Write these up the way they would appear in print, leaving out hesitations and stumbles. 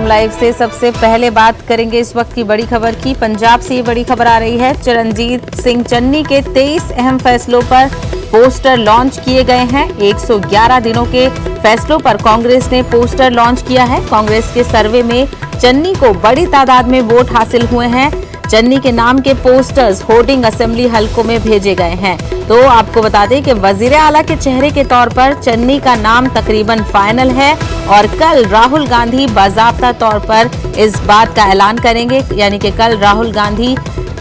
Assam live से सबसे पहले बात करेंगे इस वक्त की बड़ी खबर की। पंजाब से ये बड़ी खबर आ रही है। चरणजीत सिंह चन्नी के 23 अहम फैसलों पर पोस्टर लॉन्च किए गए हैं। 111 दिनों के फैसलों पर कांग्रेस ने पोस्टर लॉन्च किया है। कांग्रेस के सर्वे में चन्नी को बड़ी तादाद में वोट हासिल हुए हैं। चन्नी के नाम के पोस्टर्स होर्डिंग असेंबली हलकों में भेजे गए हैं। तो आपको बता दें कि वजीर आला के चेहरे के तौर पर चन्नी का नाम तकरीबन फाइनल है और कल राहुल गांधी बाकायदा तौर पर इस बात का ऐलान करेंगे, यानी कि कल राहुल गांधी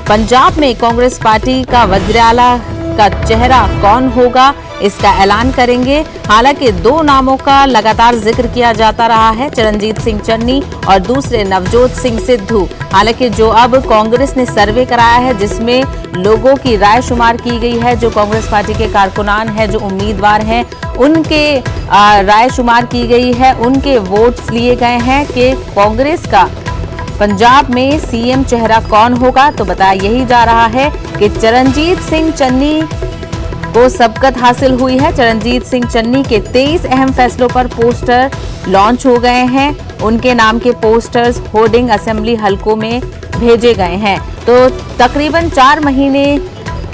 पंजाब में कांग्रेस पार्टी का वजीर आला का चेहरा कौन होगा इसका ऐलान करेंगे। हालांकि दो नामों का लगातार जिक्र किया जाता रहा है, चरणजीत सिंह चन्नी और दूसरे नवजोत सिंह सिद्धू। हालांकि जो अब कांग्रेस ने सर्वे कराया है जिसमें लोगों की राय शुमार की गई है, जो कांग्रेस पार्टी के कारकुनान हैं, जो उम्मीदवार हैं, उनके राय शुमार की गई है, उनके वोट्स लिए गए हैं कि कांग्रेस का पंजाब में सीएम चेहरा कौन होगा। तो बताया यही जा रहा है कि चरणजीत सिंह चन्नी को सबकत हासिल हुई है। चरणजीत सिंह चन्नी के 23 अहम फैसलों पर पोस्टर लॉन्च हो गए हैं। उनके नाम के पोस्टर्स होर्डिंग असेंबली हलकों में भेजे गए हैं। तो तकरीबन 4 महीने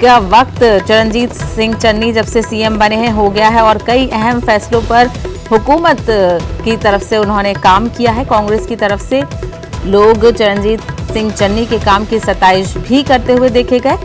का वक्त चरणजीत सिंह चन्नी जब से सीएम बने हैं हो गया है और कई अहम फैसलों पर हुकूमत की तरफ से उन्होंने काम किया है। कांग्रेस की तरफ से लोग चरणजीत सिंह चन्नी के काम की सताइश भी करते हुए देखे गए।